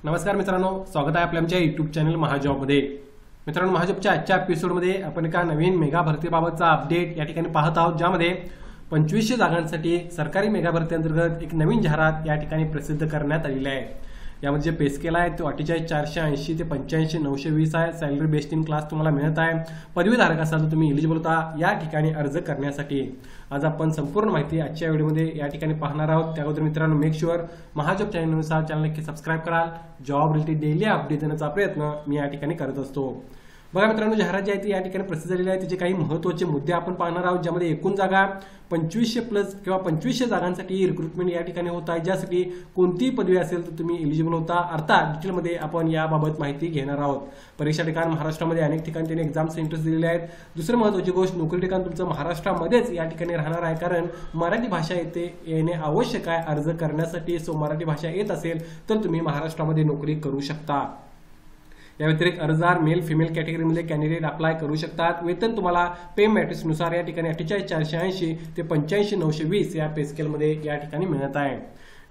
नमस्कार मित्रांनो, स्वागत आहे आपल्या आमच्या यूट्यूब चॅनल महाजॉबमध्ये। मित्रांनो, महाजॉबच्या आजच्या एपिसोडमध्ये आपण एका नवीन मेगा भरतीबाबतचा अपडेट या ठिकाणी पाहत आहोत, ज्यामध्ये 2500 जागांसाठी सरकारी मेगा भरती अंतर्गत एक नवीन जाहिरात या ठिकाणी प्रसिद्ध करण्यात आलेली आहे। यामध्ये जे पे स्केल आहे तो 48,480 ते 85,920 आहे। सॅलरी बेस्ड इन क्लास तुम्हाला मिळत आहे। पदवीधारक असाल तर तुम्ही एलिजिबल होता या ठिकाणी अर्ज करण्यासाठी। आज आपण संपूर्ण माहिती आजच्या व्हिडिओमध्ये या ठिकाणी पाहणार आहोत। त्याबद्दल मित्रांनो, मेक शुअर महाजॉब चॅनलनुसार चॅनल नक्की सबस्क्राईब कराल। जॉब रिलेटेड डेली अपडेट देण्याचा प्रयत्न मी या ठिकाणी करत असतो। बघा मित्रांनो, जाहिरात जी आहे ती या ठिकाणी प्रसिद्ध झालेली आहे। तिचे काही महत्त्वाचे मुद्दे आपण पाहणार आहोत, ज्यामध्ये एकूण जागा 2500 प्लस किंवा 2500 जागांसाठी रिक्रुटमेंट या ठिकाणी होत आहे, ज्यासाठी कोणती पदवी असेल तर तुम्ही एलिजिबल होता। अर्थात डिटेलमध्ये आपण याबाबत माहिती घेणार आहोत। परीक्षा ठिकाण महाराष्ट्रामध्ये अनेक ठिकाणी त्यांनी एक्झाम सेंटर्स दिलेले आहेत। दुसरी महत्त्वाची गोष्ट, नोकरी ठिकाण तुमचं महाराष्ट्रामध्येच या ठिकाणी राहणार आहे, कारण मराठी भाषा येणे आवश्यक आहे अर्ज करण्यासाठी। सो मराठी भाषा येत असेल तर तुम्ही महाराष्ट्रामध्ये नोकरी करू शकता। या व्यतिरिक्त अर्जदार मेल फिमेल कॅटेगरीमध्ये कॅन्डिडेट अप्लाय करू शकतात। वेतन तुम्हाला पे मॅट्रिक्स नुसार या ठिकाणी 48,480 ते 85,920 या पे स्केलमध्ये या ठिकाणी मिळत आहे।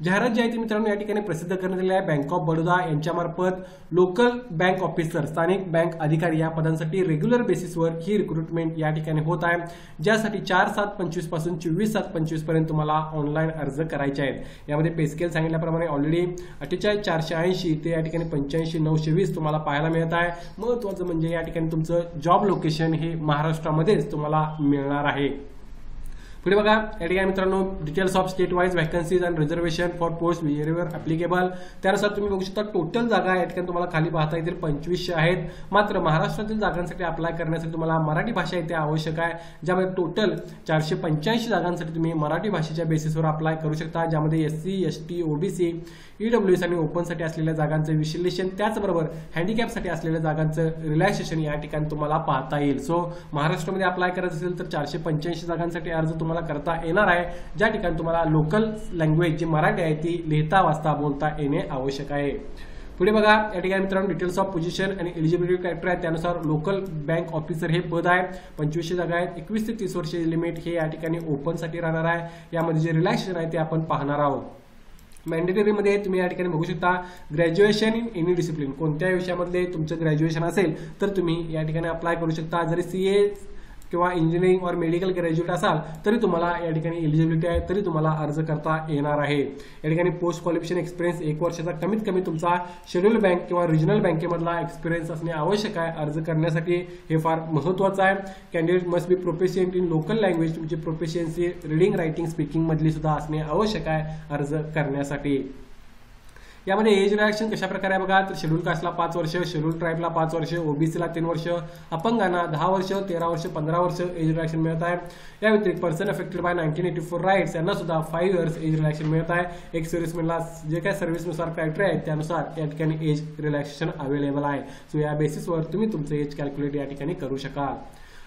जाहिरात जी आहे ती मित्रांनो या ठिकाणी प्रसिद्ध करण्यात आली आहे। बँक ऑफ बडोदा यांच्यामार्फत लोकल बँक ऑफिसर, स्थानिक बँक अधिकारी या पदांसाठी रेग्युलर बेसिसवर ही रिक्रुटमेंट या ठिकाणी होत आहे, ज्यासाठी 4/7/25 पासून 24/7/25 पर्यंत तुम्हाला ऑनलाईन अर्ज करायचे आहेत। यामध्ये पे स्केल सांगितल्याप्रमाणे ऑलरेडी 48,480 ते या ठिकाणी 85,920 तुम्हाला पाहायला मिळत आहे। महत्त्वाचं म्हणजे या ठिकाणी तुमचं जॉब लोकेशन हे महाराष्ट्रामध्येच तुम्हाला मिळणार आहे। पुढे बघा, या ठिकाणी मित्रांनो details of state wise vacancies and reservation for post wherever applicable, त्यानुसार तुम्ही बघू शकता टोटल जागा या ठिकाणी तुम्हाला खाली पाहता येतील 2500 आहेत। मात्र महाराष्ट्रातील जागांसाठी अप्लाय करण्यासाठी तुम्हाला मराठी भाषा येथे आवश्यक आहे, ज्यामध्ये टोटल 485 जागांसाठी तुम्ही मराठी भाषेच्या बेसिसवर अप्लाय करू शकता, ज्यामध्ये SC ST OBC EWS आणि ओपनसाठी असलेल्या जागांचं विश्लेषण, त्याचबरोबर हँडिकॅपसाठी असलेल्या जागांचं रिलॅक्सेशन या ठिकाणी तुम्हाला पाहता येईल। सो महाराष्ट्रामध्ये अप्लाय करायचं असेल तर 485 जागांसाठी अर्ज तुम्हाला करता येणार आहे, ज्या ठिकाणी तुम्हाला लोकल लँग्वेज जी मराठी आहे ती लिहिता वाचता बोलता येणे आवश्यक आहे। पुढे बघा, या ठिकाणी मित्रांनो डिटेल्स ऑफ पोझिशन आणि एलिजिबिलिटी क्रायटेरिया, त्यानुसार लोकल बँक ऑफिसर हे पद आहे। 2500 जागा आहेत। 21 ते 30 वर्ष लिमिट हे या ठिकाणी ओपनसाठी राहणार आहे। यामध्ये जे रिलॅक्सेशन आहे ते आपण पाहणार आहोत। मॅन्डेटरीमध्ये तुम्ही या ठिकाणी बघू शकता ग्रॅज्युएशन इन एनी डिसिप्लिन, कोणत्या विषयामध्ये तुमचं ग्रॅज्युएशन असेल तर तुम्ही या ठिकाणी अप्लाय करू शकता। जरी CA किंवा इंजिनिअरिंग और मेडिकल ग्रॅज्युएट असाल तरी तुम्हाला या ठिकाणी एलिजिबिलिटी आहे, तरी तुम्हाला अर्ज करता येणार आहे। या ठिकाणी पोस्ट क्वालिफिकेशन एक्सपिरियन्स 1 वर्षाचा कमीत कमी तुमचा शेड्यूल बँक किंवा रिजनल बँकेमधला एक्सपिरियन्स असणे आवश्यक आहे अर्ज करण्यासाठी। हे फार महत्त्वाचं आहे। Candidate must be proficient in local language, तुमची प्रोफिशियन्सी रीडिंग रायटिंग स्पीकिंग मधली सुद्धा असणे आवश्यक आहे अर्ज करण्यासाठी। यामध्ये एज रिलॅक्सेशन कशा प्रकारे आहे बघा, तर शेड्यूल कास्टला 5 वर्ष, शेड्यूल ट्राईबला 5 वर्ष, ओबीसीला 3 वर्ष, अपंगांना 10 वर्ष, 13 वर्ष, 15 वर्ष एज रिलॅक्सेशन मिळत आहे। या व्यतिरिक्त पर्सन अफेक्टेड बाय 1984 राईट्स यांना सुद्धा 5 इयर्स एज रिलॅक्सेशन मिळत आहे। एक सर्व्हिसमॅनला जे काही सर्व्हिसनुसार क्रायटेरिया आहेत त्यानुसार या ठिकाणी एज रिलॅक्सेशन अवेलेबल आहे। सो या बेसिसवर तुम्ही तुमचं एज कॅल्क्युलेट या ठिकाणी करू शकाल।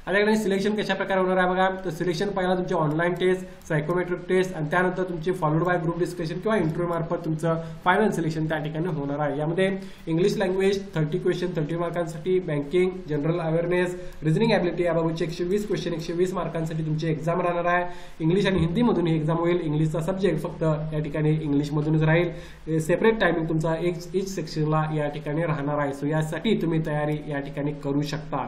आता सिलेक्शन कशा प्रकारे होणार आहे बघा, तर सिलेक्शन पहिला तुमची ऑनलाईन टेस्ट, सायकोमेट्रिक टेस्ट आणि त्यानंतर तुमची फॉलोड बाय ग्रुप डिस्कशन किंवा इंटरव्ह्यू मार्फत तुमचं फायनल सिलेक्शन त्या ठिकाणी होणार आहे। यामध्ये इंग्लिश लँग्वेज 30 क्वेश्चन 30 मार्कांसाठी, banking, general awareness, reasoning ability याबाबतचे 120 क्वेश्चन 120 मार्कांसाठी तुमची एक्झाम राहणार आहे। इंग्लिश आणि हिंदीमधून ही एक्झाम होईल। इंग्लिशचा सब्जेक्ट फक्त या ठिकाणी इंग्लिशमधूनच राहील। सेपरेट टायमिंग तुमचा each सेक्शनला या ठिकाणी राहणार आहे। सो यासाठी तुम्ही तयारी या ठिकाणी करू शकता।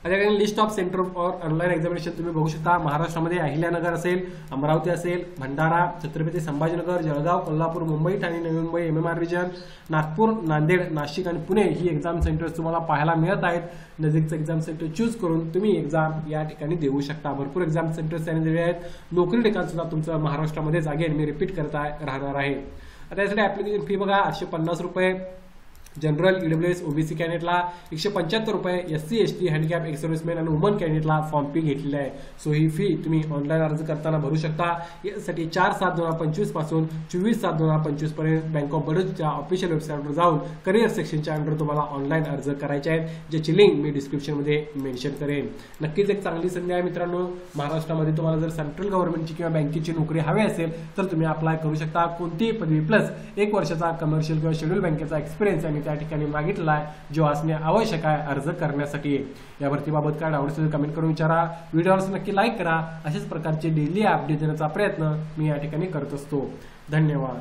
आता list of centre for online examination तुम्ही बघू शकता। महाराष्ट्रामध्ये अहिल्यानगर असेल, अमरावती असेल, भंडारा, छत्रपती संभाजीनगर, जळगाव, कोल्हापूर, मुंबई, ठाणे, नवी मुंबई, MMR रिजन, नागपूर, नांदेड, नाशिक आणि पुणे ही एक्झाम सेंटर्स तुम्हाला पाहायला मिळत आहेत। नजीकचं एक्झाम सेंटर चूज करून तुम्ही एक्झाम या ठिकाणी देऊ शकता। भरपूर एक्झाम सेंटर्स त्यांनी दिले आहेत। नोकरी ठिकाण सुद्धा तुमचं महाराष्ट्रामध्येच अगेन मी रिपीट करता राहणार आहे। आता यासाठी ऍप्लिकेशन फी बघा 850 रुपये, जनरल EWS OBC कॅन्डिडेटला 175 रुपये, SC ST handicap ex serviceman आणि वुमन कॅन्डिडेटला फॉर्म फी घेतलेला आहे। सो ही फी तुम्ही ऑनलाईन अर्ज करताना भरू शकता। यासाठी 4/7/2025 पासून 24/7/2025 पर्यंत बँक ऑफ बडोदाच्या ऑफिशियल वेबसाईटवर जाऊन करिअर सेक्शनच्या अंडर तुम्हाला ऑनलाईन अर्ज करायचे आहेत, ज्याची लिंक मी डिस्क्रिप्शनमध्ये मेन्शन करेन। नक्कीच एक चांगली संधी आहे मित्रांनो। महाराष्ट्रामध्ये तुम्हाला जर सेंट्रल गव्हर्नमेंटची किंवा बँकेची नोकरी हवी असेल तर तुम्ही अप्लाय करू शकता। कोणतीही पदवी प्लस 1 वर्षाचा कमर्शियल किंवा शेड्यूल बँकेचा एक्सपिरियन्स आणि त्या ठिकाणी मागितला आहे, जो असणे आवश्यक आहे अर्ज करण्यासाठी। या भरतीबाबत काय डाऊट असेल कमेंट करून विचारा। व्हिडिओला नक्की लाईक करा। अशाच प्रकारचे डेली अपडेट देण्याचा प्रयत्न मी या ठिकाणी करत असतो। धन्यवाद।